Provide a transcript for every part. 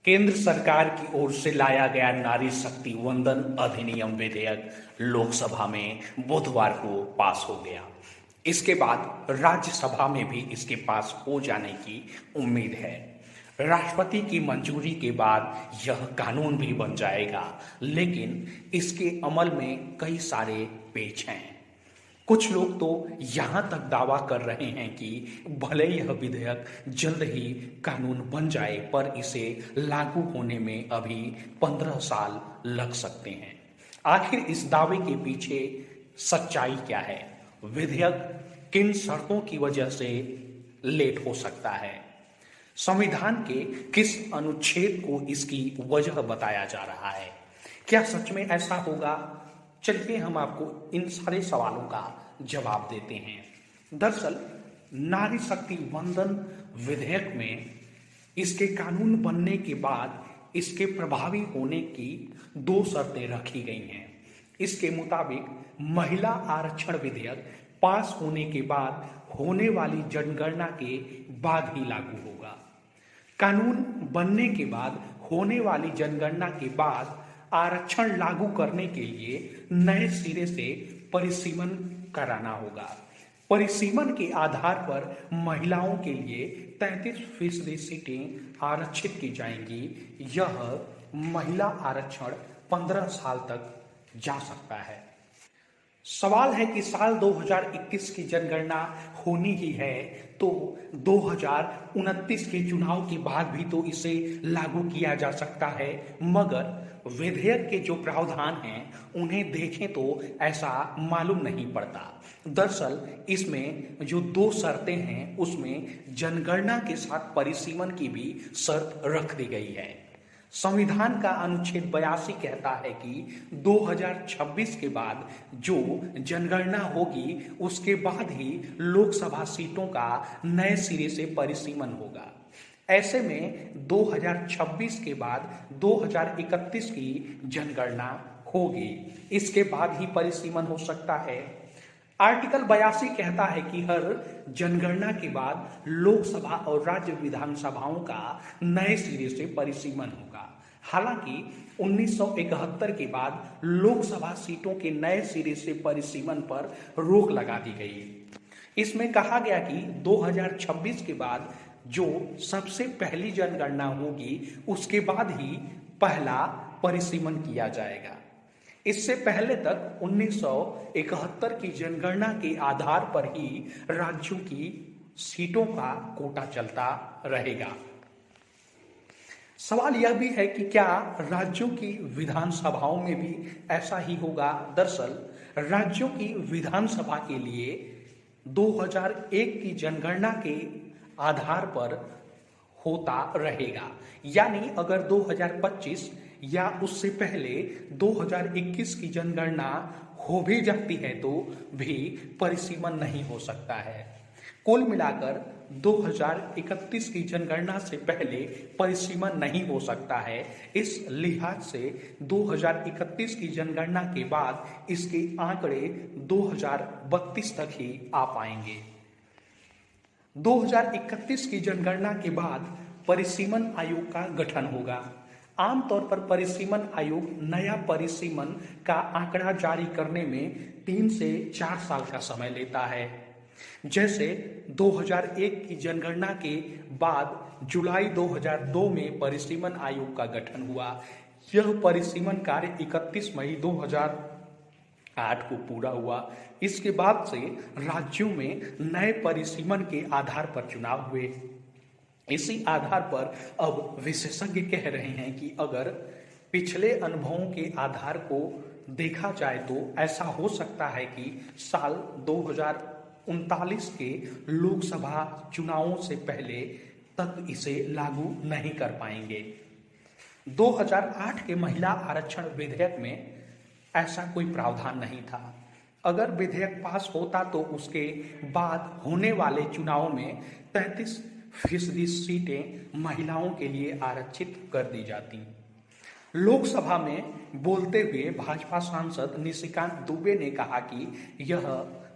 केंद्र सरकार की ओर से लाया गया नारी शक्ति वंदन अधिनियम विधेयक लोकसभा में बुधवार को पास हो गया। इसके बाद राज्यसभा में भी इसके पास हो जाने की उम्मीद है। राष्ट्रपति की मंजूरी के बाद यह कानून भी बन जाएगा, लेकिन इसके अमल में कई सारे पेच हैं। कुछ लोग तो यहाँ तक दावा कर रहे हैं कि भले यह विधेयक जल्द ही कानून बन जाए, पर इसे लागू होने में अभी 15 साल लग सकते हैं। आखिर इस दावे के पीछे सच्चाई क्या है? विधेयक किन शर्तों की वजह से लेट हो सकता है? संविधान के किस अनुच्छेद को इसकी वजह बताया जा रहा है? क्या सच में ऐसा होगा? चलिए हम आपको इन सारे सवालों का जवाब देते हैं। दरअसल नारी शक्ति वंदन विधेयक में इसके कानून बनने के बाद इसके प्रभावी होने की 2 शर्तें रखी गई हैं। इसके मुताबिक महिला आरक्षण विधेयक पास होने के बाद होने वाली जनगणना के बाद ही लागू होगा। कानून बनने के बाद होने वाली जनगणना के बाद आरक्षण लागू करने के लिए नए सिरे से परिसीमन कराना होगा। परिसीमन के आधार पर महिलाओं के लिए 33% सीटें आरक्षित की जाएंगी। यह महिला आरक्षण 15 साल तक जा सकता है। सवाल है कि साल 2021 की जनगणना होनी ही है, तो 2029 के चुनाव के बाद भी तो इसे लागू किया जा सकता है। मगर विधेयक के जो प्रावधान हैं उन्हें देखें तो ऐसा मालूम नहीं पड़ता। दरअसल इसमें जो 2 शर्तें हैं उसमें जनगणना के साथ परिसीमन की भी शर्त रख दी गई है। संविधान का अनुच्छेद 82 कहता है कि 2026 के बाद जो जनगणना होगी उसके बाद ही लोकसभा सीटों का नए सिरे से परिसीमन होगा। ऐसे में 2026 के बाद 2031 की जनगणना होगी, इसके बाद ही परिसीमन हो सकता है। आर्टिकल 82 कहता है कि हर जनगणना के बाद लोकसभा और राज्य विधानसभाओं का नए सिरे से परिसीमन होगा। हालांकि 1971 के बाद लोकसभा सीटों के नए सिरे से परिसीमन पर रोक लगा दी गई। इसमें कहा गया कि 2026 के बाद जो सबसे पहली जनगणना होगी उसके बाद ही पहला परिसीमन किया जाएगा। इससे पहले तक 1971 की जनगणना के आधार पर ही राज्यों की सीटों का कोटा चलता रहेगा। सवाल यह भी है कि क्या राज्यों की विधानसभाओं में भी ऐसा ही होगा? दरअसल राज्यों की विधानसभा के लिए 2001 की जनगणना के आधार पर होता रहेगा। यानी अगर 2025 या उससे पहले 2021 की जनगणना हो भी जाती है तो भी परिसीमन नहीं हो सकता है। कुल मिलाकर 2031 की जनगणना से पहले परिसीमन नहीं हो सकता है। इस लिहाज से 2031 की जनगणना के बाद इसके आंकड़े 2032 तक ही आ पाएंगे। 2031 की जनगणना के बाद परिसीमन आयोग का गठन होगा। आमतौर पर परिसीमन आयोग नया परिसीमन का आंकड़ा जारी करने में 3 से 4 साल का समय लेता है। जैसे 2001 की जनगणना के बाद जुलाई 2002 में परिसीमन आयोग का गठन हुआ। यह परिसीमन कार्य 31 मई 2008 को पूरा हुआ। इसके बाद से राज्यों में नए परिसीमन के आधार पर चुनाव हुए। इसी आधार पर अब विशेषज्ञ कह रहे हैं कि अगर पिछले अनुभवों के आधार को देखा जाए तो ऐसा हो सकता है कि साल 2039 के लोकसभा चुनावों से पहले तक इसे लागू नहीं कर पाएंगे। 2008 के महिला आरक्षण विधेयक में ऐसा कोई प्रावधान नहीं था। अगर विधेयक पास होता तो उसके बाद होने वाले चुनाव में 33% सीटें महिलाओं के लिए आरक्षित कर दी जाती। लोकसभा में बोलते हुए भाजपा सांसद निशिकांत दुबे ने कहा कि यह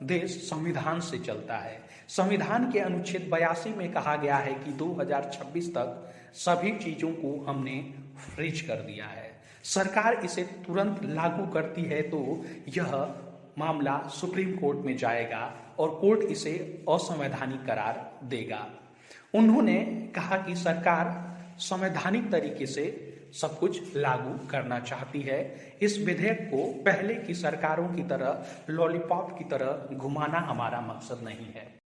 देश संविधान से चलता है। संविधान के अनुच्छेद 82 में कहा गया है कि 2026 तक सभी चीज़ों को हमने फ्रीज कर दिया है। सरकार इसे तुरंत लागू करती है तो यह मामला सुप्रीम कोर्ट में जाएगा और कोर्ट इसे असंवैधानिक करार देगा। उन्होंने कहा कि सरकार संवैधानिक तरीके से सब कुछ लागू करना चाहती है। इस विधेयक को पहले की सरकारों की तरह लॉलीपॉप की तरह घुमाना हमारा मकसद नहीं है।